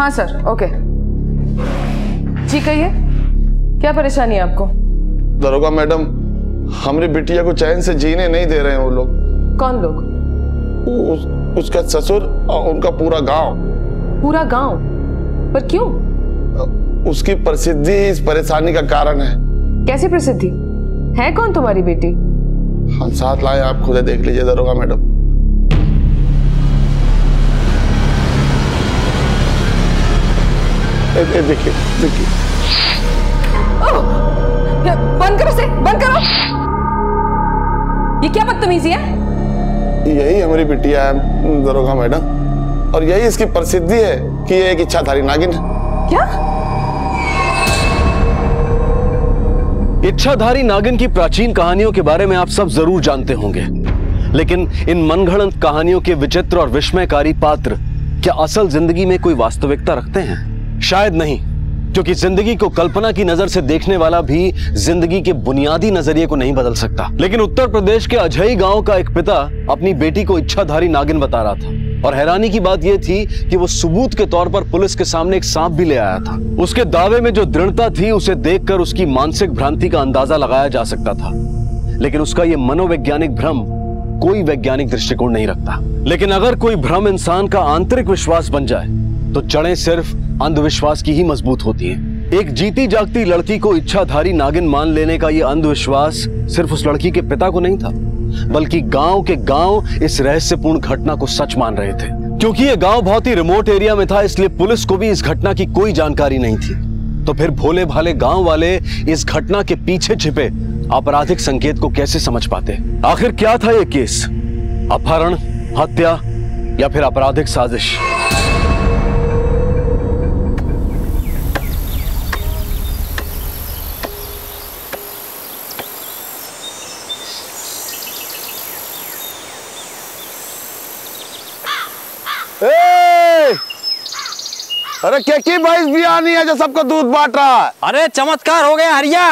हाँ sir, okay. जी कहिए, क्या परेशानी है आपको? दरोगा मैडम, हमारी बिटिया को चैन से जीने नहीं दे रहे हैं वो लोग। कौन लोग? उसका ससुर और उनका पूरा गांव। पूरा गांव? पर क्यों? उसकी प्रसिद्धि इस परेशानी का कारण है। कैसी प्रसिद्धि है? कौन तुम्हारी बेटी? हम साथ लाए, आप खुद देख लीजिए दरोगा मैडम। देखिए देखिए। बंद करो से, बंद करो। ये क्या बदतमीजी है? यही हमारी बिटिया है दरोगा मैडम, और यही इसकी प्रसिद्धि है कि ये एक इच्छाधारी नागिन है। क्या? इच्छाधारी नागिन की प्राचीन कहानियों के बारे में आप सब जरूर जानते होंगे, लेकिन इन मनगढ़ंत कहानियों के विचित्र और विस्मयकारी पात्र क्या असल जिंदगी में कोई वास्तविकता रखते हैं? शायद नहीं, क्योंकि जिंदगी को कल्पना की नजर से देखने वाला भी जिंदगी के बुनियादी नजरिए को नहीं बदल सकता। लेकिन उत्तर प्रदेश के अजई गांव का एक पिता अपनी बेटी को इच्छाधारी नागिन बता रहा था, और हैरानी की बात यह थी कि वो सबूत के तौर पर पुलिस के सामने एक सांप भी ले आया था। उसके दावे में जो दृढ़ता थी, उसे देखकर उसकी मानसिक भ्रांति का अंदाजा लगाया जा सकता था, लेकिन उसका यह मनोवैज्ञानिक भ्रम कोई वैज्ञानिक दृष्टिकोण नहीं रखता। लेकिन अगर कोई भ्रम इंसान का आंतरिक विश्वास बन जाए तो जड़ें सिर्फ अंधविश्वास की ही मजबूत होती हैं। एक जीती जागती लड़की को इच्छाधारी नागिन मान लेने का यह अंधविश्वास सिर्फ उस लड़की के पिता को नहीं था, बल्कि गांव के गांव इस रहस्यपूर्ण घटना को सच मान रहे थे। क्योंकि यह गांव बहुत ही रिमोट एरिया में था, इसलिए पुलिस को भी इस घटना की कोई जानकारी नहीं थी। तो फिर भोले भाले गांव वाले इस घटना के पीछे छिपे आपराधिक संकेत को कैसे समझ पाते? आखिर क्या था यह केस? अपहरण, हत्या या फिर आपराधिक साजिश? अरे क्या की भैंस भी आनी है जो सबको दूध बांट रहा है? अरे चमत्कार हो गया हरिया,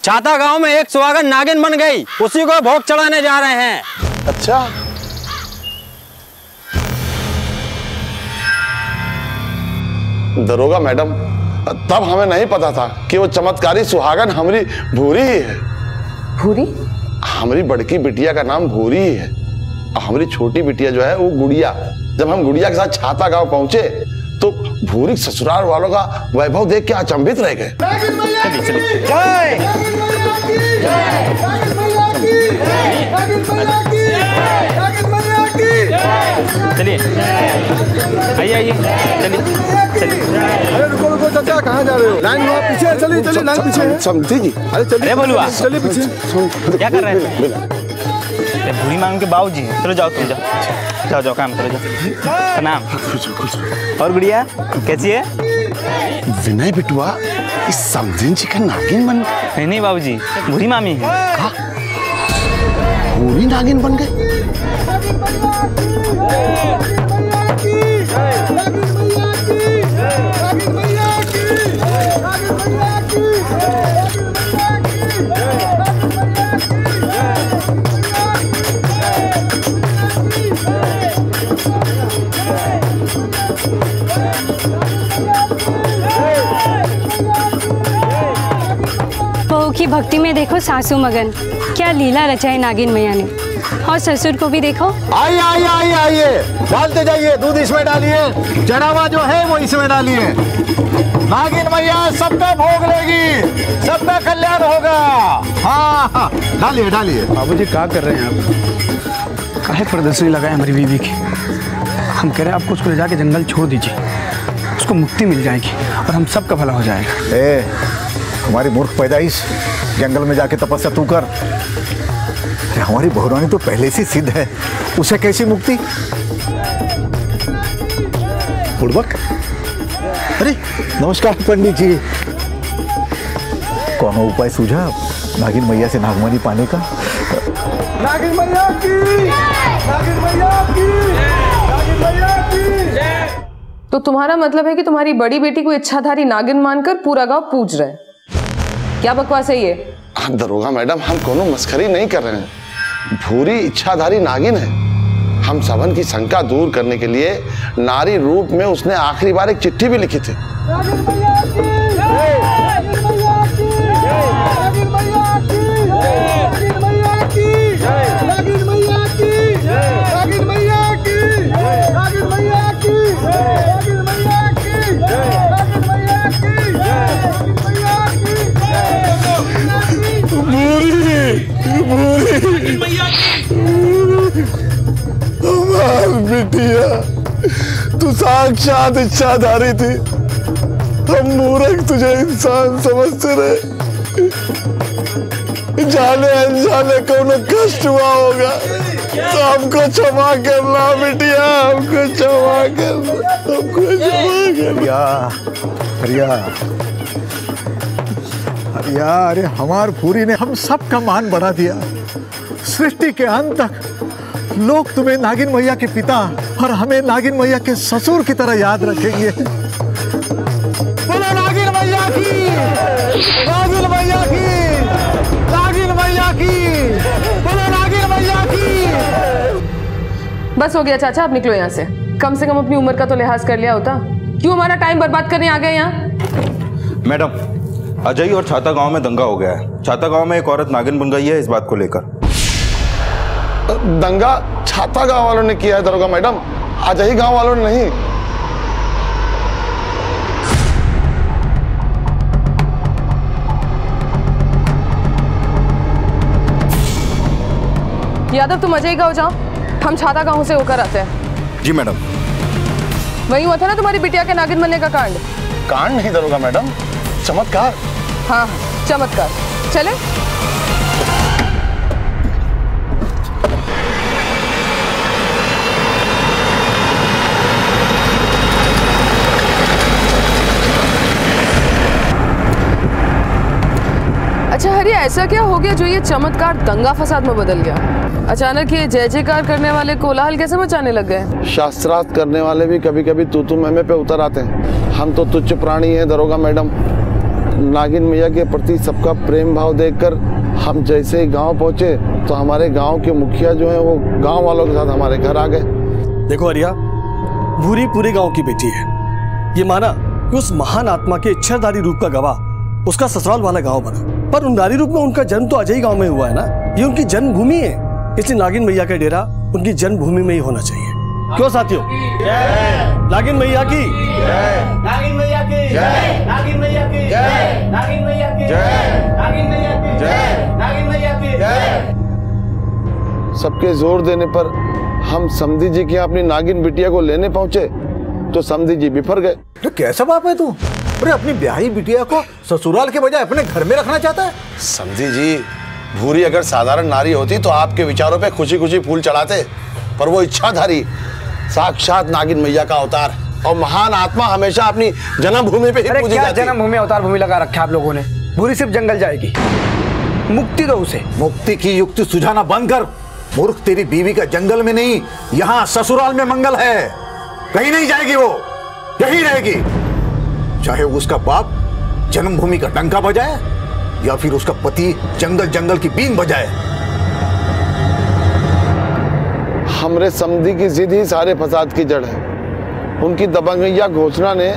छाता गांव में एक सुहागन नागिन बन गई, उसी को भोग चढ़ाने जा रहे हैं। अच्छा, दरोगा मैडम, तब हमें नहीं पता था कि वो चमत्कारी सुहागन हमारी भूरी ही है। भूरी? हमारी बड़की बिटिया का नाम भूरी ही है, और हमारी छोटी बिटिया जो है वो गुड़िया। जब हम गुड़िया के साथ छाता गांव पहुंचे तो भूरी ससुराल वालों का वैभव देख के अचंभित रह गए। चलिए आइए आइए, चलिए चलिए। अरे रुको रुको चाचा, कहाँ जा रहे हो? लाइन में पीछे, चलिए चलिए, लाइन पीछे। समझी जी? अरे चलिए बोलुआ, चलिए पीछे। क्या कर रहे हैं? भूरी मांग के बाबू जी हैं, चलो जाओ तुम जाओ जाओ जाओ, काम करो, जाओ। प्रणाम। और गुड़िया कैसी है? विनय बिटुआ इस समझिन जी का नागिन बन गए? नहीं बाबू जी, भूरी मामी है। भूरी नागिन बन गए? बहू की भक्ति में देखो सासू मगन, क्या लीला रचाई नागिन मैया ने। और ससुर को भी देखो। आइए आइए आइए आइए, डालते जाइए, दूध इसमें डालिए, चढ़ावा जो है वो इसमें डालिए। नागिन मैया सबका भोग लेगी, सबका कल्याण होगा। हाँ हाँ, डालिए डालिए। बाबूजी क्या कर रहे हैं आप? काहे प्रदर्शनी लगाए हमारी बीवी की? हम कह रहे हैं आपको उसको ले जाके जंगल छोड़ दीजिए, उसको मुक्ति मिल जाएगी और हम सबका भला हो जाएगा। हमारी मूर्ख पैदाइश, जंगल में जाके तपस्या तू कर। हमारी बहुरानी तो पहले से सिद्ध है, उसे कैसी मुक्ति? बुड़बक। अरे नमस्कार पंडित जी, कौन उपाय सूझा नागिन मैया से नागमणि पाने का? नागिन मैया की, नागिन मैया की, नागिन मैया की। तो तुम्हारा मतलब है कि तुम्हारी बड़ी बेटी को इच्छाधारी नागिन मानकर पूरा गांव पूज रहा है? क्या बकवास है ये? दरोगा मैडम, हम कोनो मस्खरी नहीं कर रहे हैं। भूरी इच्छाधारी नागिन है, हम सबन की शंका दूर करने के लिए नारी रूप में उसने आखिरी बार एक चिट्ठी भी लिखी थी। बिटिया, तू साक्षात इच्छाधारी थी। हम मूर्ख तुझे इंसान समझते रहे। जाने अनजाने कोनो कष्ट हुआ होगा तो हमको क्षमा करना बिटिया, हमको क्षमा करना, हमको क्षमा करना। हरिया, अरे हमार पूरी ने हम सब का मान बढ़ा दिया। सृष्टि के अंत तक लोग तुम्हें नागिन मैया के पिता और हमें नागिन मैया के ससुर की तरह याद रखेंगे। बोलो नागिन मैया की, नागिन मैया की, नागिन मैया की, बोलो नागिन मैया की। बस हो गया चाचा, अब निकलो यहाँ से। कम से कम अपनी उम्र का तो लिहाज कर लिया होता। क्यों हमारा टाइम बर्बाद करने आ गए यहाँ? मैडम, अजय और छाता गांव में दंगा हो गया है। छाता गांव में एक औरत नागिन बन गई है, इस बात को लेकर। दंगा छाता गांव वालों ने किया है दरोगा मैडम, अजय गांव वालों ने नहीं। यादव तुम अजय गांव जाओ, हम छाता गांव से होकर आते हैं। जी मैडम। वही हुआ था ना तुम्हारी बिटिया के नागिन बनने का कांड? कांड नहीं दरोगा मैडम, चमत्कार। हाँ चमत्कार। चले। अच्छा हरी, ऐसा क्या हो गया जो ये चमत्कार दंगा फसाद में बदल गया? अचानक ये जय जयकार करने वाले कोलाहल कैसे मचाने लग गए? शास्त्रार्थ करने वाले भी कभी कभी तू मैं पे उतर आते हैं। हम तो तुच्छ प्राणी हैं दरोगा मैडम। नागिन मैया के प्रति सबका प्रेम भाव देखकर हम जैसे ही गांव पहुंचे तो हमारे गांव के मुखिया जो हैं वो गांव वालों के साथ हमारे घर आ गए। देखो हरिया, भूरी पूरे गांव की बेटी है। ये माना कि उस महान आत्मा के इच्छाधारी रूप का गवाह उसका ससुराल वाला गांव बना, पर उन नारी रूप में उनका जन्म तो अजय गांव में हुआ है ना। ये उनकी जन्मभूमि है, इसलिए नागिन मैया का डेरा उनकी जन्मभूमि में ही होना चाहिए। क्यों साथियों? नागिन मैया की, नागिन मैया की, नागिन मैया की, नागिन मैया की, नागिन मैया की, नागिन मैया की। सबके जोर देने पर हम समधी जी के यहाँ अपनी नागिन बिटिया को लेने पहुंचे तो समधी जी बिफर गए। तो कैसा बाप है तू? अरे अपनी ब्याही बिटिया को ससुराल के बजाय अपने घर में रखना चाहता है? समधी जी, भूरी अगर साधारण नारी होती तो आपके विचारों पे खुशी खुशी फूल चढ़ाते, पर वो इच्छाधारी साक्षात नागिन मैया का अवतार और महान आत्मा हमेशा अपनी जन्मभूमि पे ही पूजी जाती है। जन्मभूमि अवतार भूमि लगा रखा है आप लोगों ने। भूरी सिर्फ जंगल जाएगी, मुक्ति दो उसे। मुक्ति की युक्ति सुझाना बंद कर मूर्ख। तेरी बीवी का जंगल में नहीं, यहाँ ससुराल में मंगल है। कहीं नहीं जाएगी वो, यही रहेगी। चाहे उसका बाप जन्मभूमि का डंका बजाए या फिर उसका पति जंगल जंगल की बीन बजाए। हमरे समधी की जिद ही सारे फसाद की जड़ है। उनकी दबंगैया घोषणा ने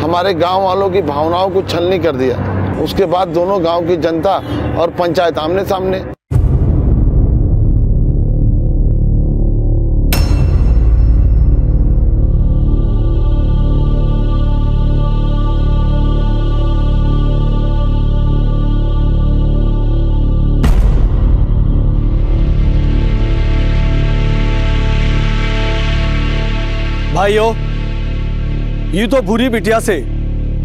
हमारे गांव वालों की भावनाओं को छलनी कर दिया। उसके बाद दोनों गांव की जनता और पंचायत आमने सामने। भाइयों, ये तो भूरी बिटिया से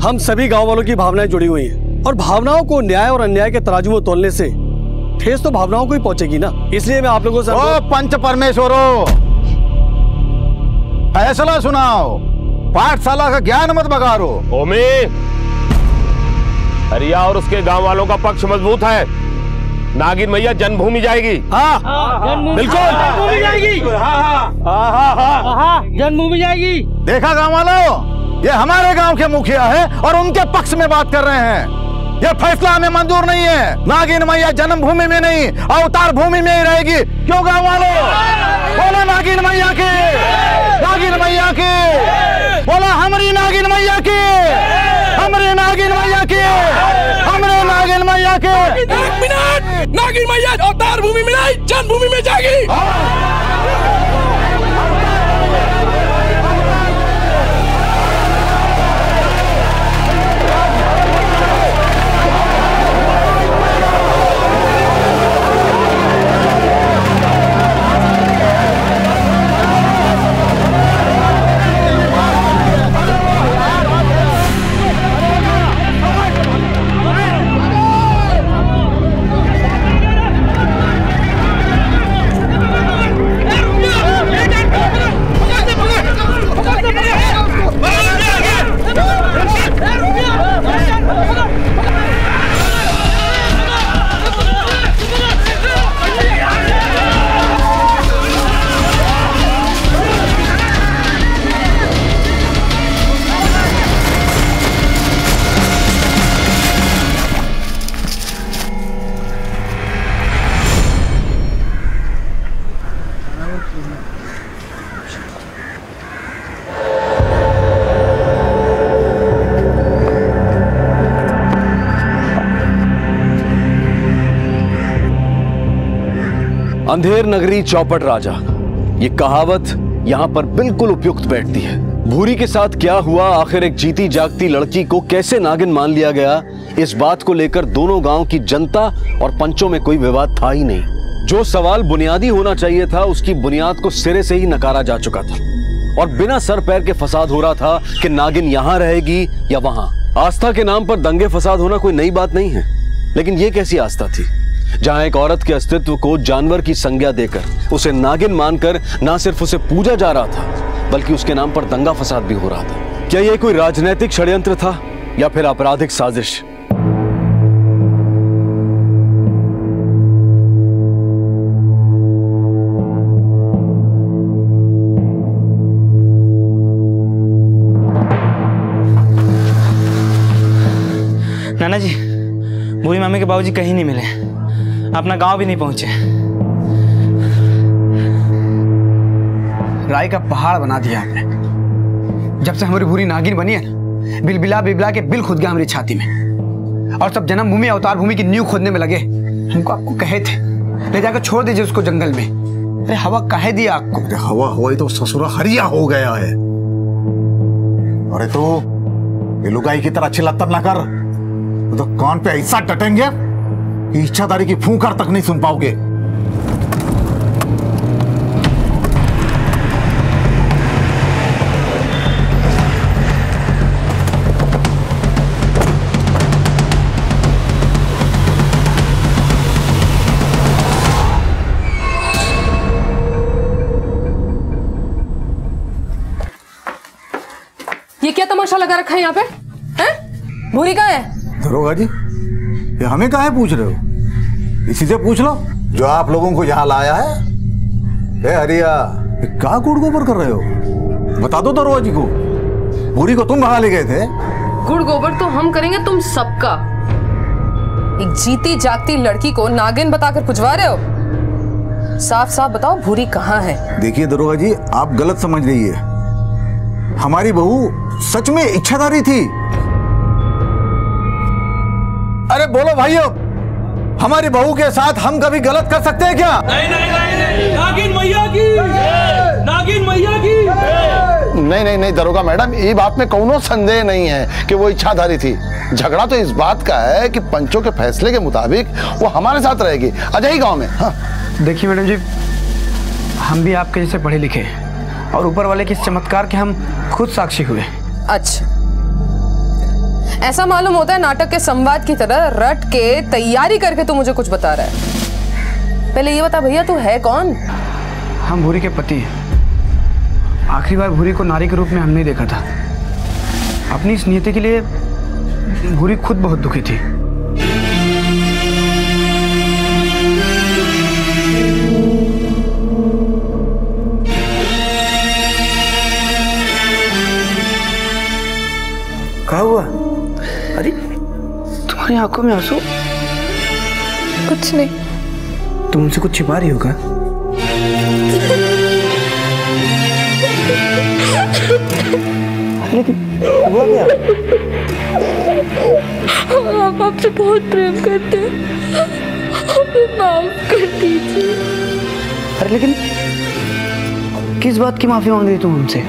हम सभी गांव वालों की भावनाएं जुड़ी हुई हैं और भावनाओं को न्याय और अन्याय के तराजू में तोलने से ठेस तो भावनाओं को ही पहुंचेगी ना। इसलिए मैं आप लोगों से पंच परमेश्वरों, फैसला सुनाओ। पाठशाला का ज्ञान मत बगारो। ओमी, हरिया और उसके गांव वालों का पक्ष मजबूत है। नागिन मैया जन्मभूमि जाएगी। हाँ बिल्कुल जन्मभूमि जाएगी। हाँ जन्मभूमि जाएगी। देखा गांव वालों, ये हमारे गांव के मुखिया है और उनके पक्ष में बात कर रहे हैं। ये फैसला हमें मंजूर नहीं है। नागिन मैया जन्मभूमि में नहीं, अवतार भूमि में ही रहेगी। क्यों गाँव वालों? बोलो नागिन मैया की, नागिन मैया की, बोलो हमारी नागिन मैया की, हमारी नागिन मैया की, हमारे नागिन मैया की। 1 मिनट, नागिन मैया अवतार भूमि में नहीं, जन्मभूमि में जाएगी। अंधेर नगरी चौपट राजा, ये कहावत यहाँ पर बिल्कुल उपयुक्त बैठती है। भूरी के साथ क्या हुआ, आखिर एक जीती जागती लड़की को कैसे नागिन मान लिया गया, इस बात को लेकर दोनों गांव की जनता और पंचों में कोई विवाद था ही नहीं। जो सवाल बुनियादी होना चाहिए था उसकी बुनियाद को सिरे से ही नकारा जा चुका था और बिना सर पैर के फसाद हो रहा था कि नागिन यहाँ रहेगी या वहां। आस्था के नाम पर दंगे फसाद होना कोई नई बात नहीं है, लेकिन ये कैसी आस्था थी जहां एक औरत के अस्तित्व को जानवर की संज्ञा देकर उसे नागिन मानकर ना सिर्फ उसे पूजा जा रहा था बल्कि उसके नाम पर दंगा फसाद भी हो रहा था। क्या यह कोई राजनीतिक षड्यंत्र था या फिर आपराधिक साजिश? नाना जी, भूरी मामी के बाबूजी कहीं नहीं मिले, अपना गांव भी नहीं पहुंचे। राय का पहाड़ बना दिया आपने। जब से हमारी भूरी नागिन बनी है ना, बिलबिला बिलबिला के बिल खुद गया हमारी छाती में और सब जन्मभूमि अवतार भूमि की नींव खोदने में लगे। हमको आपको कहे थे ले जाकर छोड़ दीजिए उसको जंगल में। अरे हवा कहे दिया आपको? अरे हवा हुआ तो ससुरा हरिया हो गया है। अरे तो ये लुगाई की तरह चिल्लातर ना कर, तो कान पे ऐसा टटेंगे कि इच्छाधारी की फूंकार तक नहीं सुन पाओगे। ये क्या तमाशा लगा रखा है यहाँ पे? हैं? भूरी कहाँ है? दरोगा जी, ये हमें काहे पूछ रहे हो? इसी से पूछ लो जो आप लोगों को यहाँ लाया है। ए हरिया, क्या गुड़ गोबर कर रहे हो? बता दो दरोगा जी को। भूरी को तुम भगा ले गए थे। गुड़ गोबर तो हम करेंगे तुम सबका। एक जीती जागती लड़की को नागिन बताकर पुजवा रहे हो? साफ साफ बताओ भूरी कहाँ है? देखिए दरोगा जी, आप गलत समझ रही है। हमारी बहू सच में इच्छाधारी थी। अरे बोलो भाइयों, हमारी बहू के साथ हम कभी गलत कर सकते हैं क्या? नहीं नहीं नहीं, नागिन मैया की, नागिन मैया की। नहीं नहीं नहीं दरोगा मैडम, ये बात में कोनो संदेह नहीं है कि वो इच्छाधारी थी। झगड़ा तो इस बात का है कि पंचों के फैसले के मुताबिक वो हमारे साथ रहेगी अजय गांव में। हाँ। देखिए मैडम जी, हम भी आपके जैसे पढ़े लिखे और ऊपर वाले के इस चमत्कार के हम खुद साक्षी हुए। अच्छा, ऐसा मालूम होता है नाटक के संवाद की तरह रट के तैयारी करके तू मुझे कुछ बता रहा है। पहले ये बता भैया, तू है कौन? हम भूरी के पति हैं। आखिरी बार भूरी को नारी के रूप में हमने देखा था। अपनी इस नियति के लिए भूरी खुद बहुत दुखी थी। क्या हुआ? अरे तुम्हारी आंखों में आंसू? कुछ नहीं। तुम उनसे कुछ छिपा रही हो क्या? लेकिन हुआ क्या? हम आपसे बहुत प्रेम करते हैं, हमें माफ कर दीजिए। अरे लेकिन किस बात की माफी मांग रही तुम हमसे?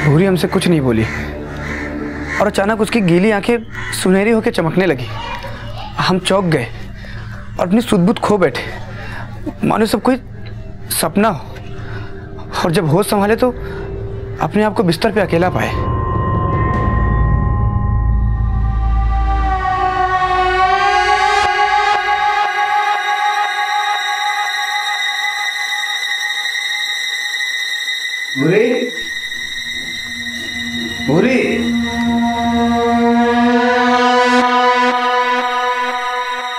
भूरी हमसे कुछ नहीं बोली और अचानक उसकी गीली आंखें सुनहरी होकर चमकने लगी। हम चौंक गए और अपनी सुध-बुध खो बैठे, मानो सब कोई सपना हो। और जब होश संभाले तो अपने आप को बिस्तर पे अकेला पाए। भूरी, भूरी,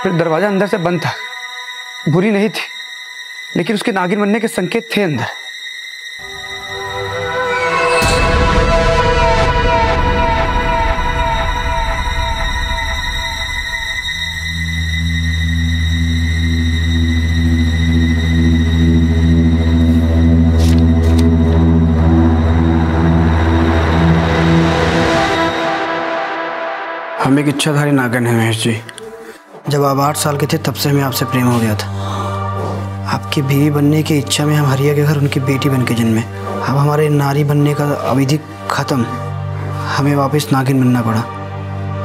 फिर दरवाजा अंदर से बंद था। भूरी नहीं थी, लेकिन उसके नागिन बनने के संकेत थे अंदर। हम एक इच्छाधारी नागन है महेश जी। जब आप 8 साल के थे तब से हमें आपसे प्रेम हो गया था। आपकी बीवी बनने की इच्छा में हम हरिया के घर उनकी बेटी बन के जन्मे। अब हमारे नारी बनने का अवधि खत्म, हमें वापस नागिन बनना पड़ा।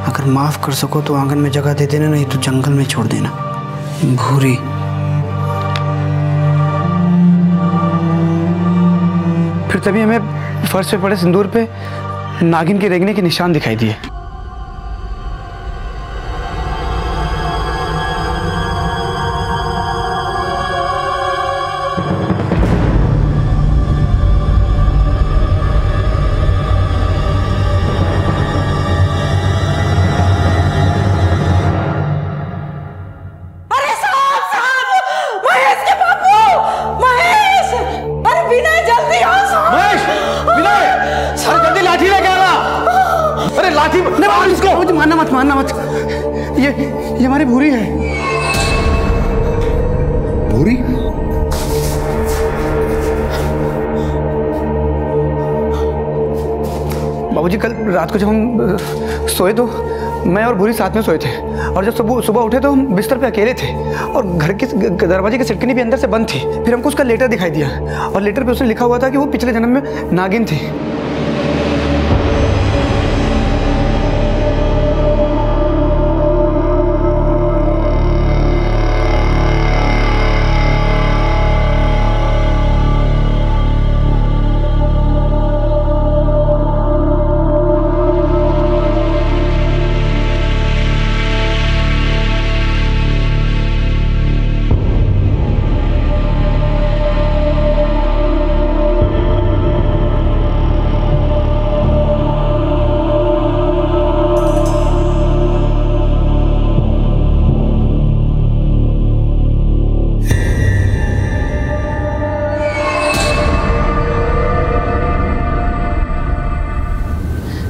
अगर माफ़ कर सको तो आंगन में जगह दे देना, नहीं तो जंगल में छोड़ देना। भूरी। फिर तभी हमें फर्श पे पड़े सिंदूर पे नागिन के रेंगने के निशान दिखाई दिए। मारना मत, ये हमारी भूरी है। भूरी? बाबूजी कल रात को जब हम सोए तो मैं और भूरी साथ में सोए थे, और जब सुबह उठे तो हम बिस्तर पे अकेले थे और घर के दरवाजे की सिटकनी भी अंदर से बंद थी। फिर हमको उसका लेटर दिखाई दिया और लेटर पे उसने लिखा हुआ था कि वो पिछले जन्म में नागिन थी।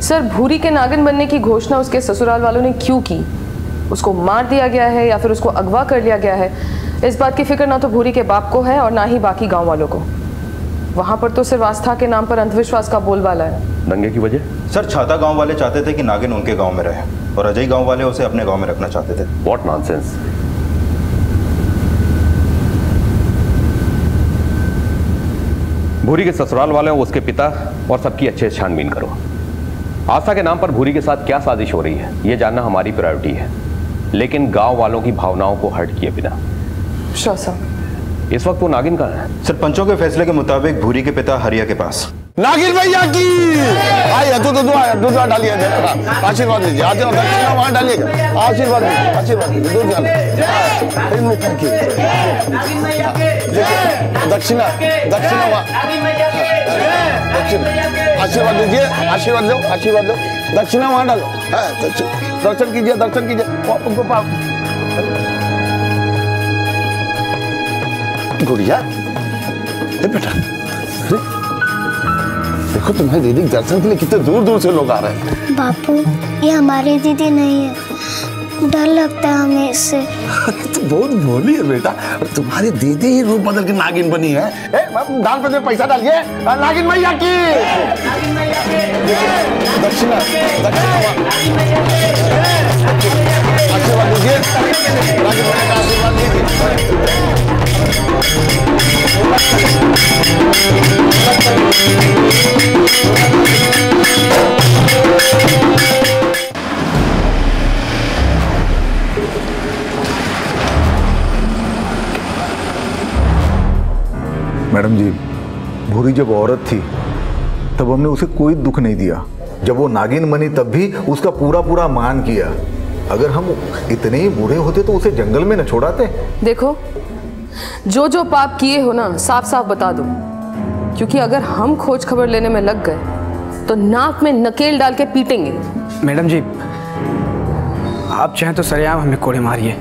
सर, भूरी के नागिन बनने की घोषणा उसके ससुराल वालों ने क्यों की? उसको मार दिया गया है या फिर उसको अगवा कर लिया गया है, इस बात की फिक्र ना तो भूरी के बाप को है और ना ही बाकी गांव वालों को। वहां पर तो सिर्फ आस्था के नाम पर अंधविश्वास का बोलबाला है। दंगे की वजह? सर, छाता गांव वाले चाहते थे कि नागिन उनके गांव में रहे और अजय गांव वाले उसे अपने गांव में रखना चाहते थे। What nonsense. भूरी के ससुराल वालों, उसके पिता और सबकी अच्छे से छानबीन करो। आस्था के नाम पर भूरी के साथ क्या साजिश हो रही है, यह जानना हमारी प्रायोरिटी है, लेकिन गांव वालों की भावनाओं को हर्ट किए बिना। इस वक्त वो नागिन कहाँ है? सरपंचों के फैसले के मुताबिक भूरी के पिता हरिया के पास। नागिन भैया की आइए, दूध डालिए, आशीर्वाद दीजिए। दक्षिणा वहां डालिएगा, आशीर्वाद दीजिए, आशीर्वाद दीजिए, दूध डालिए। दक्षिणा आशीर्वाद दीजिए, आशीर्वाद दो, आशीर्वाद दो। दक्षिणा वहां डालो, दर्शन कीजिए, दर्शन कीजिए। गुड़िया बेटा, देखो तुम्हारी दीदी के दर्शन के लिए कितने दूर दूर से लोग आ रहे हैं। बापू ये हमारी दीदी नहीं है, डर लगता है हमें इससे। तो बहुत भोली है बेटा, तुम्हारी दीदी ही रूप बदल के नागिन बनी है। दान पे पैसा डालिए नागिन मैया की। दक्षिणा आशीर्वाद दीजिए, नागिन मैया का आशीर्वाद दीजिए। मैडम जी, भूरी जब औरत थी तब हमने उसे कोई दुख नहीं दिया, जब वो नागिन बनी तब भी उसका पूरा पूरा मान किया। अगर हम इतने ही बुरे होते तो उसे जंगल में न छोड़ाते। देखो, जो जो पाप किए हो ना साफ साफ बता दो, क्योंकि अगर हम खोज खबर लेने में लग गए तो नाक में नकेल डाल के पीटेंगे। मैडम जी, आप चाहें तो सरेआम हमें कोड़े मारिए,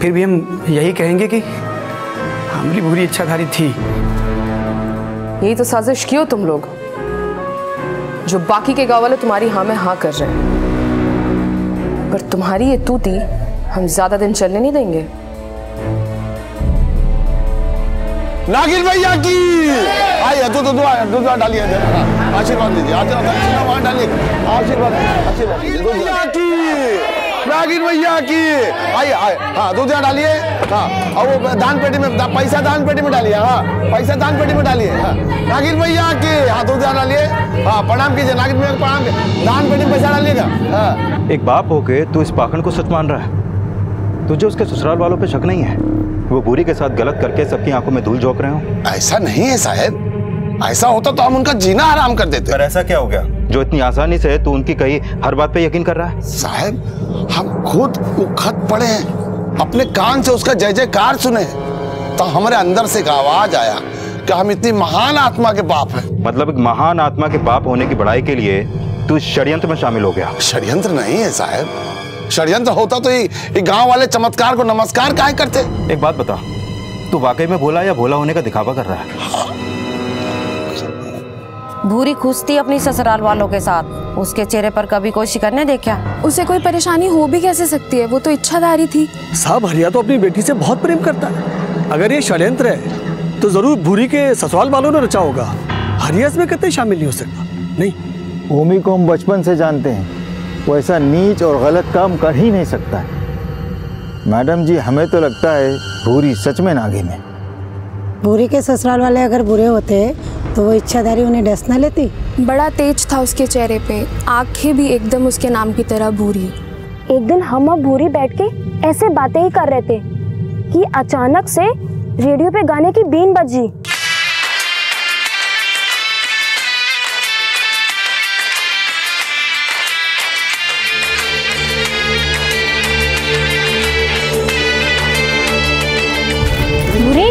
फिर भी हम यही कहेंगे कि हमारी बुरी इच्छाधारी थी। यही तो साजिश की हो तुम लोग, जो बाकी के गांव वाले तुम्हारी हाँ में हाँ कर रहे हैं। पर तुम्हारी ये तूती हम ज्यादा दिन चलने नहीं देंगे। नागिन भैया की आइए, दूध डालिए, आशीर्वाद लीजिए, आशीर्वाद डालिए, आशीर्वाद नागिन भैया की आइए। हाँ, दूध डालिए। हाँ, और वो दान पेटी में पैसा दान पेटी में डालिए। हाँ, पैसा दान पेटी में डालिए। हाँ, नागिन भैया की। हाँ, दूध डालिए। हाँ, प्रणाम कीजिए नागिन भैया, प्रणाम कीजिए। दान पेटी में पैसा डालिएगा। हाँ, एक बाप होके तू इस पाखंड को सच मान रहा है? तुझे उसके ससुराल वालों पे शक नहीं है? वो भूरी के साथ गलत करके सबकी आंखों में धूल झोंक रहे हो? ऐसा नहीं है साहब, ऐसा होता तो हम उनका जीना आराम कर देते। पर ऐसा क्या हो गया जो इतनी आसानी से तू उनकी कही हर बात पे यकीन कर रहा है? साहब, हम खुद खत पढ़े हैं, अपने कान से उसका जय जयकार सुने, तो हमारे अंदर से एक आवाज आया कि हम इतनी महान आत्मा के बाप हैं। मतलब एक महान आत्मा के बाप होने की बड़ाई के लिए तू षड्यंत्र में शामिल हो गया? षड्यंत्र नहीं है साहब, षड्यंत्र होता तो ये गांव वाले चमत्कार को नमस्कार काहे करते? एक बात बता, तू वाकई में भोला या भोला होने का दिखावा कर रहा है? भूरी खुश थी अपनी ससुराल वालों के साथ, उसके चेहरे पर कभी कोई शिकन नहीं देखा। उसे कोई परेशानी हो भी कैसे सकती है, वो तो इच्छाधारी थी। साहब, हरिया तो अपनी बेटी से बहुत प्रेम करता है। अगर ये षड्यंत्र है तो जरूर भूरी के ससुराल वालों ने रचा होगा। हरिया इसमें कतई शामिल नहीं हो सकता। नहीं, ओमी को हम बचपन से जानते हैं, वो ऐसा नीच और गलत काम कर ही नहीं सकता है। मैडम जी, हमें तो लगता है भूरी सच में नागिन है। भूरी के ससुराल वाले अगर बुरे होते तो वो इच्छाधारी उन्हें डस न लेती। बड़ा तेज था उसके चेहरे पे, आंखें भी एकदम उसके नाम की तरह भूरी। एक दिन हम और भूरी बैठ के ऐसे बातें ही कर रहे थे कि अचानक से रेडियो पे गाने की बीन बजी। भूरी,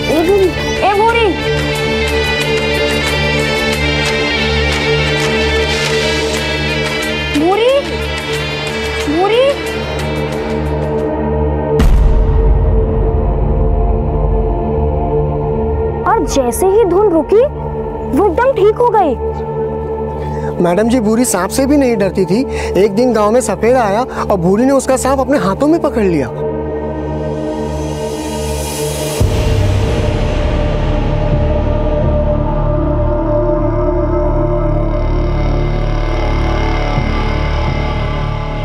ए भूरी, ए भूरी, भूरी, भूरी। और जैसे ही धुन रुकी वो एकदम ठीक हो गई। मैडम जी, भूरी सांप से भी नहीं डरती थी। एक दिन गांव में सफेद आया और भूरी ने उसका सांप अपने हाथों में पकड़ लिया।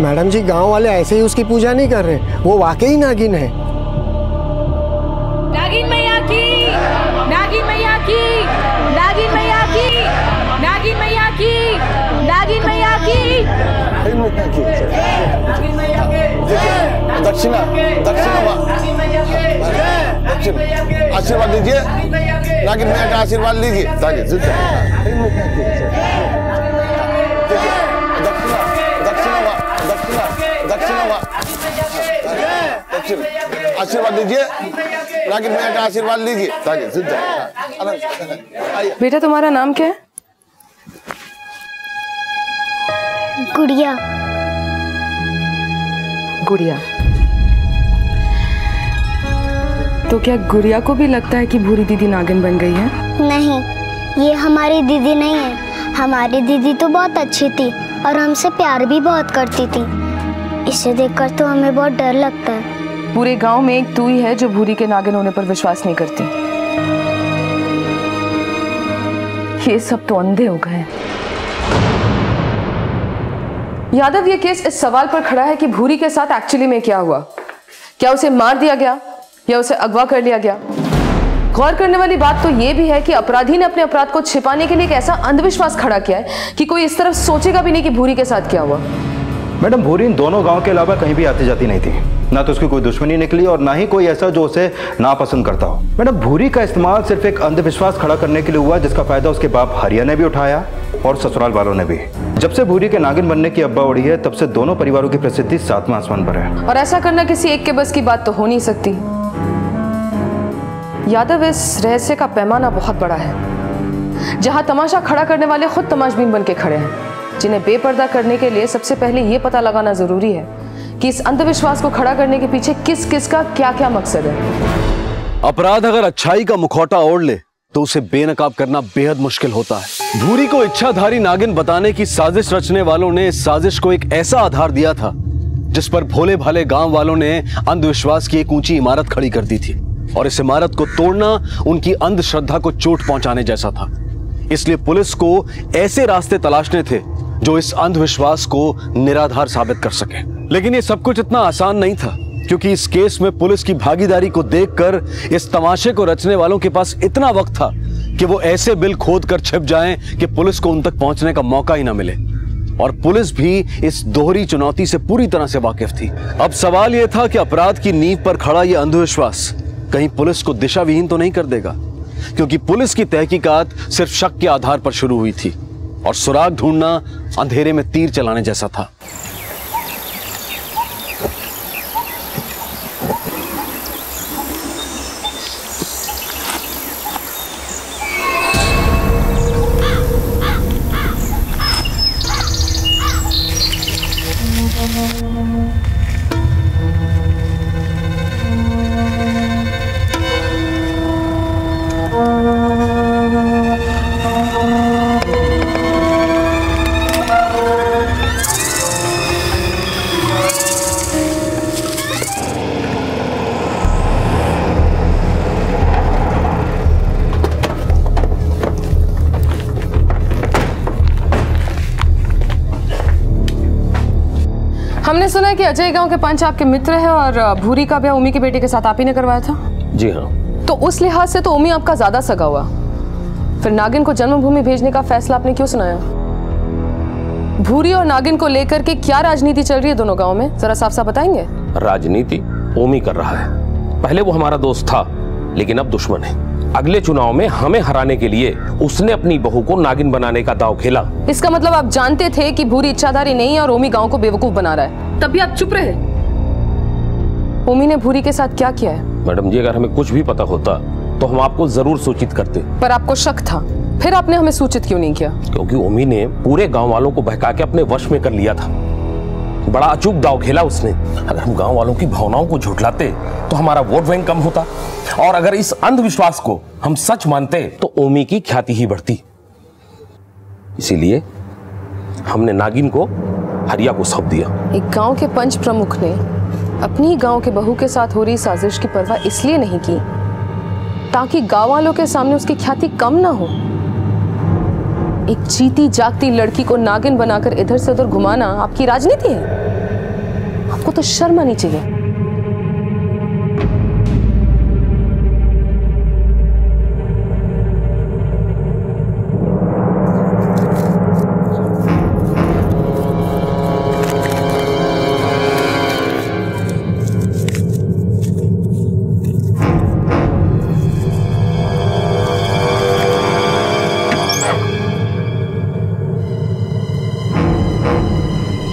मैडम जी, गांव वाले ऐसे ही उसकी पूजा नहीं कर रहे, वो वाकई नागिन है। नागिन मैया की, नागिन मैया की, नागिन मैया की, नागिन मैया की, नागिन मैया की, नागिन मैया की। दक्षिणा, आशीर्वाद लीजिए, नागिन मैया का आशीर्वाद लीजिए। आशीर्वाद लीजिए, नागिन मैया का आशीर्वाद लीजिए। बेटा, तुम्हारा नाम क्या है? गुड़िया। गुड़िया। तो क्या गुड़िया को भी लगता है कि भूरी दीदी नागिन बन गई है? नहीं, ये हमारी दीदी नहीं है। हमारी दीदी तो बहुत अच्छी थी और हमसे प्यार भी बहुत करती थी। इसे देखकर तो हमें बहुत डर लगता है। पूरे गांव में एक तू ही है जो भूरी के नागिन होने पर विश्वास नहीं करती। ये सब तो अंधे हो गए। यादव, ये केस इस सवाल पर खड़ा है कि भूरी के साथ एक्चुअली में क्या हुआ। क्या उसे मार दिया गया या उसे अगवा कर लिया गया? गौर करने वाली बात तो यह भी है कि अपराधी ने अपने अपराध को छिपाने के लिए एक ऐसा अंधविश्वास खड़ा किया है कि कोई इस तरफ सोचेगा भी नहीं कि भूरी के साथ क्या हुआ। मैडम, भूरी इन दोनों गांव के अलावा कहीं भी आती जाती नहीं थी। ना तो उसकी कोई दुश्मनी निकली और ना ही कोई ऐसा जो उसे नापसंद करता हो। मैडम, भूरी का इस्तेमाल सिर्फ एक अंधविश्वास खड़ा करने के लिए हुआ जिसका फायदा उसके बाप हरिया ने भी उठाया और ससुराल वालों ने भी। जब से भूरी के नागिन बनने की अब्बा उड़ी है तब से दोनों परिवारों की प्रसिद्धि 7वां आसमान पर है। और ऐसा करना किसी एक के बस की बात तो हो नहीं सकती। यादव, इस रहस्य का पैमाना बहुत बड़ा है। जहां तमाशा खड़ा करने वाले खुद तमाशबीन बन के खड़े हैं, जिन्हें बेपर्दा करने के लिए सबसे पहले यह पता लगाना जरूरी है कि इस अंधविश्वास को खड़ा करने के पीछे किस किस का क्या क्या मकसद है। अपराध अगर अच्छाई का मुखौटा ओढ़ ले तो उसे बेनकाब करना बेहद मुश्किल होता है। भूरी को इच्छाधारी नागिन बताने की साजिश रचने वालों ने इस साजिश को एक ऐसा आधार दिया था जिस पर भोले भाले गांव वालों ने अंधविश्वास की एक ऊंची इमारत खड़ी कर दी थी, और इस इमारत को तोड़ना उनकी अंधश्रद्धा को चोट पहुंचाने जैसा था। इसलिए पुलिस को ऐसे रास्ते तलाशने थे जो इस अंधविश्वास को निराधार साबित कर सके। लेकिन ये सब कुछ इतना आसान नहीं था, क्योंकि इस केस में पुलिस की भागीदारी को देखकर इस तमाशे को रचने वालों के पास इतना वक्त था कि वो ऐसे बिल खोद कर छिप जाएं कि पुलिस को उन तक पहुंचने का मौका ही ना मिले। और पुलिस भी इस दोहरी चुनौती से पूरी तरह से वाकिफ थी। अब सवाल यह था कि अपराध की नींव पर खड़ा यह अंधविश्वास कहीं पुलिस को दिशा विहीन तो नहीं कर देगा, क्योंकि पुलिस की तहकीकात सिर्फ शक के आधार पर शुरू हुई थी और सुराग ढूंढना अंधेरे में तीर चलाने जैसा था। हमने सुना है कि अजय गांव के पंच आपके मित्र है और भूरी का ब्याह उमी की बेटी के साथ आप ही ने करवाया था। जी हाँ। तो उस लिहाज से तो उमी आपका ज्यादा सगा हुआ, फिर नागिन को जन्मभूमि भेजने का फैसला आपने क्यों सुनाया? भूरी और नागिन को लेकर के क्या राजनीति चल रही है दोनों गांव में, जरा साफ साफ बताएंगे। राजनीति ओमी कर रहा है। पहले वो हमारा दोस्त था, लेकिन अब दुश्मन है। अगले चुनाव में हमें हराने के लिए उसने अपनी बहू को नागिन बनाने का दांव खेला। इसका मतलब आप जानते थे कि भूरी इच्छाधारी नहीं है और ओमी गांव को बेवकूफ बना रहा है, तब भी आप चुप रहे। ओमी ने भूरी के साथ क्या किया है? मैडम जी, अगर हमें कुछ भी पता होता तो हम आपको जरूर सूचित करते। पर आपको शक था, फिर आपने हमें सूचित क्यों नहीं किया? क्योंकि ओमी ने पूरे गांव वालों को बहका के अपने वश में कर लिया था। बड़ा अचूक दांव खेला उसने। अगर हम गांव वालों की भावनाओं को झुठलाते तो हमारा वोट बैंक कम होता, और अगर इस अंधविश्वास को हम सच मानते तो ओमी की ख्याति ही बढ़ती। इसीलिए हमने नागिन को हरिया को सौंप दिया। एक गांव के पंच प्रमुख ने अपनी गांव के बहू के साथ हो रही साजिश की परवाह इसलिए नहीं की ताकि गांव वालों के सामने उसकी ख्याति कम ना हो। एक जीती जागती लड़की को नागिन बनाकर इधर से उधर घुमाना आपकी राजनीति है? आपको तो शर्म आनी चाहिए।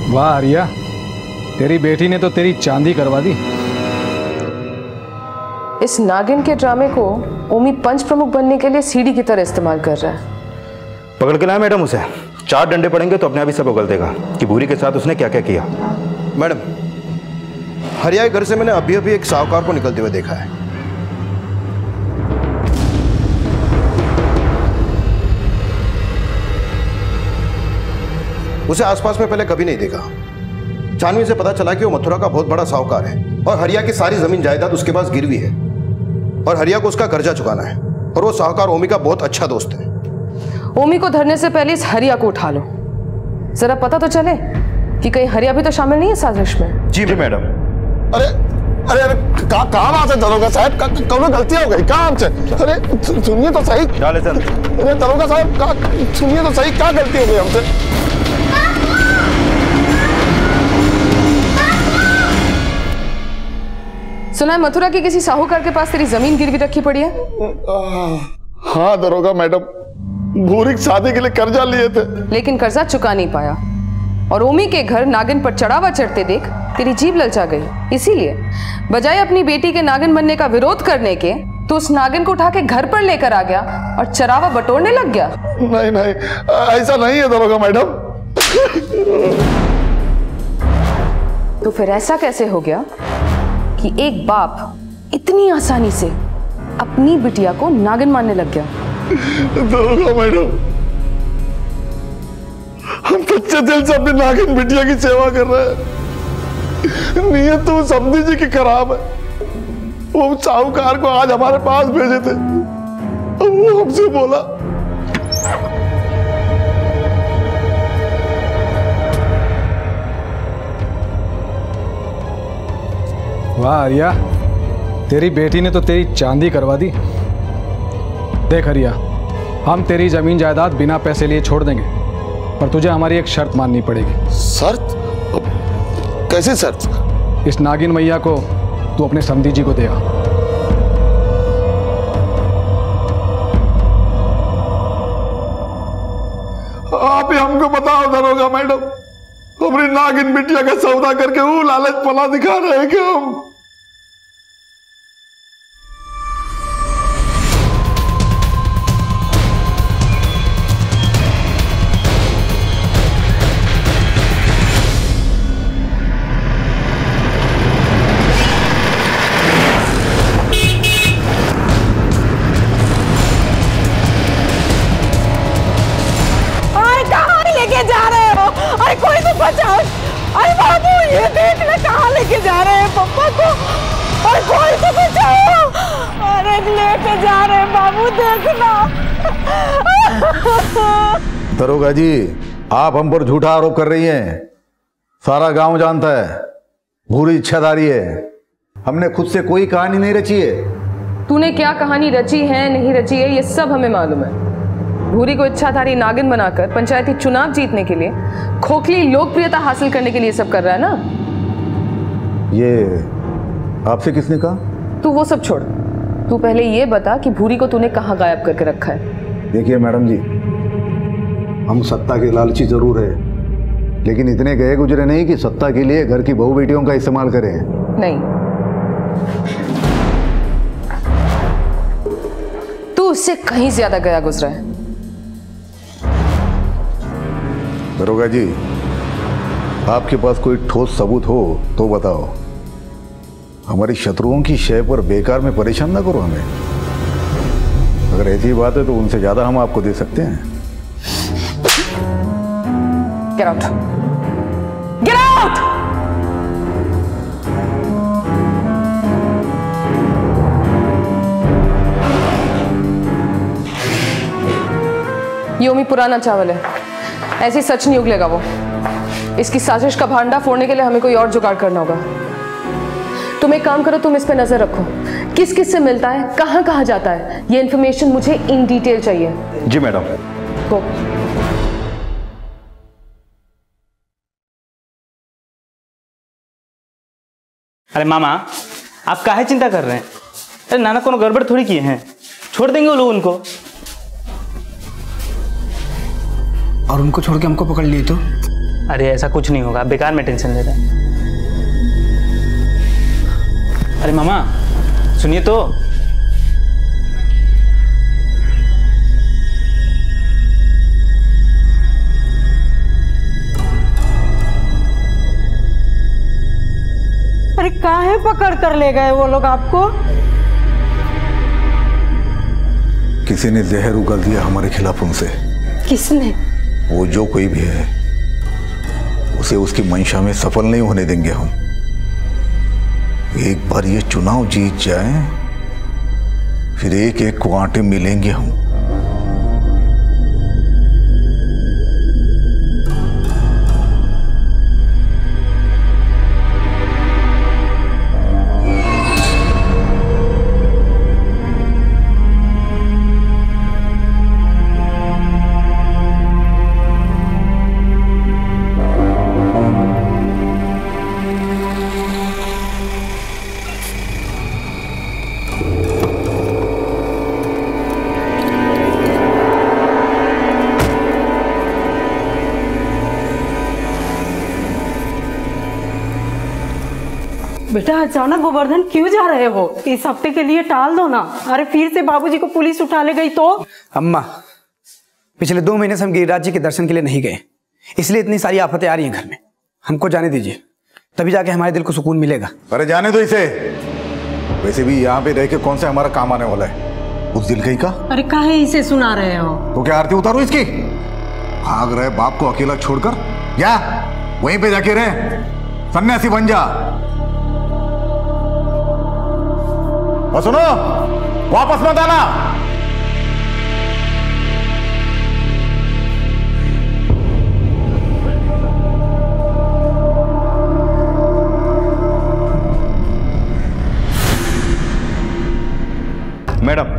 वाह हरिया, तेरी बेटी ने तो तेरी चांदी करवा दी। इस नागिन के ड्रामे को ओमी पंच प्रमुख बनने के लिए सीढ़ी की तरह इस्तेमाल कर रहा है। पकड़ के लाए मैडम उसे। 4 डंडे पड़ेंगे तो अपने आप ही सब उगल देगा कि भूरी के साथ उसने क्या क्या किया। मैडम, हरिया के घर से मैंने अभी अभी एक साहूकार को निकलते हुए देखा है। उसे आसपास में पहले कभी नहीं देखा। छानबीन से पता चला कि वो मथुरा का बहुत बड़ा साहूकार है और हरिया की सारी जमीन जायदाद उसके पास गिरवी है और हरिया को उसका कर्जा चुकाना है। और वो साहूकार ओमी का बहुत अच्छा दोस्त है। ओमी को धरने से पहले इस हरिया को उठा लो, जरा पता तो चले कि कहीं हरिया भी तो शामिल नहीं है साजिश में। जी मैडम। अरे अरे अरे कहाँ बात है दरोगा साहब, कौन गलती हो गई कहाँ हमसे? अरे सुनिए तो सही। डाले सर। अरे दरोगा साहब सुनिए तो सही, क्या गलती हो गई हमसे? सुना है मथुरा के किसी साहूकार के पास तेरी जमीन गिरवी रखी पड़ी है? हाँ दरोगा मैडम, भूरी की शादी के लिए कर्जा लिए थे, लेकिन कर्जा चुका नहीं पाया और ओमी के घर नागिन पर चढ़ावा चढ़ते देख तेरी जीभ ललचा गई। इसीलिए बजाय अपनी बेटी के नागिन बनने का विरोध करने के तो उस नागिन को उठा के घर पर लेकर आ गया और चरावा बटोरने लग गया। नहीं नहीं ऐसा नहीं है दरोगा मैडम। तो फिर ऐसा कैसे हो गया कि एक बाप इतनी आसानी से अपनी बिटिया को नागिन मानने लग गया? दरोगा मैडम, हम सच्चे दिल से अपनी नागिन बिटिया की सेवा कर रहे हैं। नीयत तो समझी जी की खराब है। वो साहूकार को आज हमारे पास भेजे थे, वो हमसे बोला वाह आर्या, तेरी बेटी ने तो तेरी चांदी करवा दी। देख आर्या, हम तेरी जमीन जायदाद बिना पैसे लिए छोड़ देंगे, पर तुझे हमारी एक शर्त माननी पड़ेगी। शर्त? कैसी शर्त? इस नागिन मैया को तू अपने समधी जी को दे आ। आप ही हमको बताओ दरोगा मैडम, अपनी नागिन बिटिया का सौदा करके वो लालच पला दिखा रहे हैं कि हम? अरे बाबू, ये देखना कहाँ लेके जा रहे हैं पप्पा को। अरे कोई तो बचाओ। अरे लेके जा रहे हैं बाबू, देखना। दरोगा जी, आप हम पर झूठा आरोप कर रही हैं। सारा गांव जानता है भूरी इच्छाधारी है। हमने खुद से कोई कहानी नहीं रची है। तूने क्या कहानी रची है नहीं रची है ये सब हमें मालूम है। भूरी को इच्छाधारी नागिन बनाकर पंचायती चुनाव जीतने के लिए, खोखली लोकप्रियता हासिल करने के लिए सब कर रहा है ना? ये आपसे किसने कहा? तू वो सब छोड़, तू पहले ये बता कि भूरी को तूने कहाँ गायब करके रखा है? देखिए मैडम जी, हम सत्ता के लालची जरूर है, लेकिन इतने गए गुजरे नहीं कि सत्ता के लिए घर की बहू बेटियों का इस्तेमाल करें। नहीं, तू उससे कहीं ज्यादा गया गुजरा है। दरोगा जी, आपके पास कोई ठोस सबूत हो तो बताओ। हमारी शत्रुओं की शय पर बेकार में परेशान ना करो हमें। अगर ऐसी बात है तो उनसे ज्यादा हम आपको दे सकते हैं। Get out! Get out! ये ओमी पुराना चावल है, ऐसी सच नहीं उगलेगा वो। इसकी साजिश का भांडा फोड़ने के लिए हमें कोई और जुगाड़ करना होगा। तुम एक काम करो, तुम इस पे नजर रखो, किस किस से मिलता है, कहां कहां जाता है, ये इंफॉर्मेशन मुझे इन डिटेल चाहिए। जी मैडम। गो। अरे मामा, आप काहे चिंता कर रहे हैं? अरे नाना कोनो गड़बड़ थोड़ी किए हैं, छोड़ देंगे वो लोग उनको। और उनको छोड़ के हमको पकड़ लिए तो? अरे ऐसा कुछ नहीं होगा, बेकार में टेंशन ले रहे हैं। अरे मामा सुनिए तो। अरे काहे पकड़ कर ले गए वो लोग आपको? किसी ने जहर उगल दिया हमारे खिलाफ उनसे। किसने? वो जो कोई भी है, उसे उसकी मंशा में सफल नहीं होने देंगे हम। एक बार ये चुनाव जीत जाए, फिर एक एक को आंटे मिलेंगे हम। बेटा अचानक गोवर्धन क्यों जा रहे हो? इस हफ्ते के लिए टाल दो ना। अरे फिर से बाबूजी को पुलिस उठा ले गई तो? अम्मा, पिछले 2 महीने से हम गिरिराज जी के दर्शन के लिए नहीं गए, इसलिए इतनी सारी आफतें आ रही हैं घर में। हमको जाने दीजिए, तभी जाके हमारे दिल को सुकून मिलेगा। अरे जाने दो इसे। वैसे भी यहाँ पे रह के कौन सा हमारा काम आने वाला है? उस दिल कहीं का। अरे काहे इसे सुना रहे हो? तो क्या आरती उतारो इसकी? भाग रहे बाप को अकेला छोड़कर, या वहीं पे जाके रहे, सन्यासी बन जा। और सुनो, वापस मत आना। मैडम,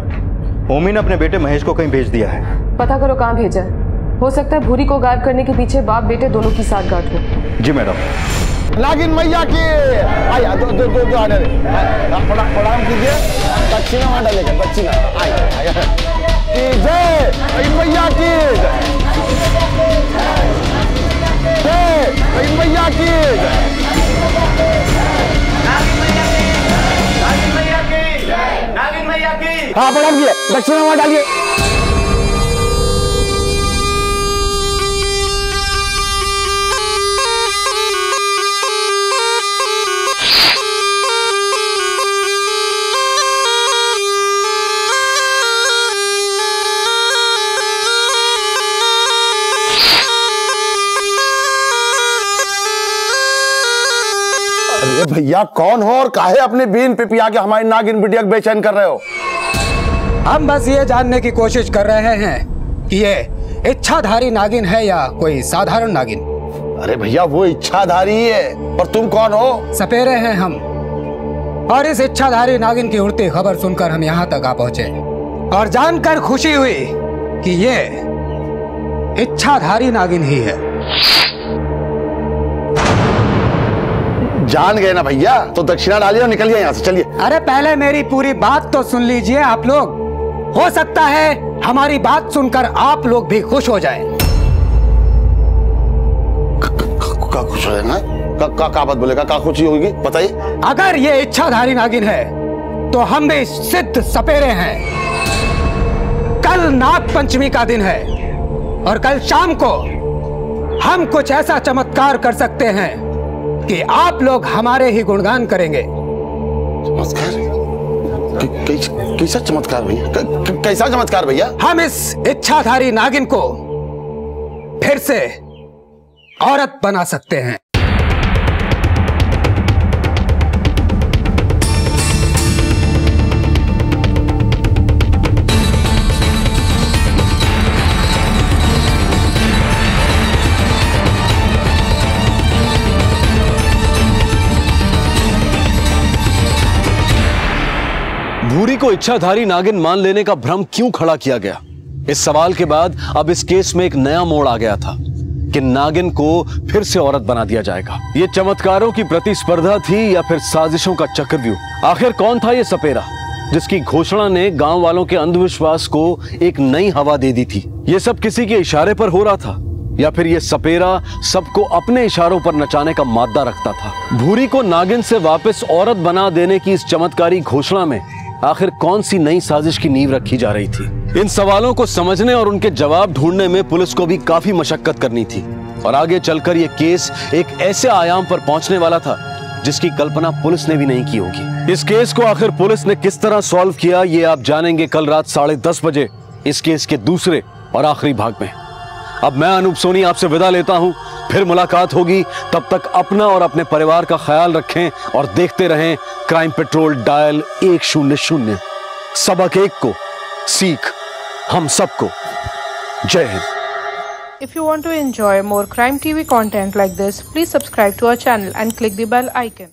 ओमी ने अपने बेटे महेश को कहीं भेज दिया है। पता करो कहाँ भेजा है। हो सकता है भूरी को गायब करने के पीछे बाप बेटे दोनों की साठगांठ हो। जी मैडम। नागिन मैया की आया दो आने प्रणाम कीजिए। दक्षिणा वहां डालेगा, दक्षिणा की जय मैया की जय मैया की नागिन मैया की। हाँ प्रणाम किए, दक्षिणा वहां डालिए। भैया कौन हो और काहे अपने बीन पे पिया के हमारी नागिन बिटिया को बेचैन कर रहे हो? हम बस ये जानने की कोशिश कर रहे हैं कि ये इच्छाधारी नागिन है या कोई साधारण नागिन। अरे भैया वो इच्छाधारी है, और तुम कौन हो? सपेरे हैं हम, और इस इच्छाधारी नागिन की उड़ती खबर सुनकर हम यहाँ तक आ पहुंचे और जानकर खुशी हुई कि ये इच्छाधारी नागिन ही है। जान गए ना भैया, तो दक्षिणा डालिए और निकलिए यहाँ से, चलिए। अरे पहले मेरी पूरी बात तो सुन लीजिए आप लोग। हो सकता है हमारी बात सुनकर आप लोग भी खुश हो जाएं। का खुश हो जाएगा? का बात बोलेगा? का खुशी होगी बताइए। अगर ये इच्छाधारी नागिन है तो हम भी सिद्ध सपेरे हैं। कल नाग पंचमी का दिन है और कल शाम को हम कुछ ऐसा चमत्कार कर सकते हैं कि आप लोग हमारे ही गुणगान करेंगे। चमत्कार? कैसा चमत्कार भैया? कैसा चमत्कार भैया? हम इस इच्छाधारी नागिन को फिर से औरत बना सकते हैं। भूरी को इच्छाधारी नागिन मान लेने का भ्रम क्यों खड़ा किया गया? इस सवाल के बाद अब इस केस में एक नया मोड़ आ गया था कि नागिन को फिर से औरत बना दिया जाएगा। ये चमत्कारों की प्रतिस्पर्धा थी या फिर साजिशों का चक्रव्यूह? आखिर कौन था ये सपेरा जिसकी घोषणा ने गांव वालों के अंधविश्वास को एक नई हवा दे दी थी? ये सब किसी के इशारे पर हो रहा था या फिर ये सपेरा सबको अपने इशारों पर नचाने का मादा रखता था? भूरी को नागिन से वापस औरत बना देने की इस चमत्कारी घोषणा में आखिर कौन सी नई साजिश की नींव रखी जा रही थी? इन सवालों को समझने और उनके जवाब ढूंढने में पुलिस को भी काफी मशक्कत करनी थी और आगे चलकर यह केस एक ऐसे आयाम पर पहुंचने वाला था जिसकी कल्पना पुलिस ने भी नहीं की होगी। इस केस को आखिर पुलिस ने किस तरह सॉल्व किया, ये आप जानेंगे कल रात 10:30 बजे इस केस के दूसरे और आखिरी भाग में। अब मैं अनूप सोनी आपसे विदा लेता हूं। फिर मुलाकात होगी, तब तक अपना और अपने परिवार का ख्याल रखें और देखते रहें क्राइम पेट्रोल डायल 100। सबक एक को, सीख हम सबको। जय Hind. If you want to enjoy more Crime TV content like this, please subscribe to our channel and click the bell icon.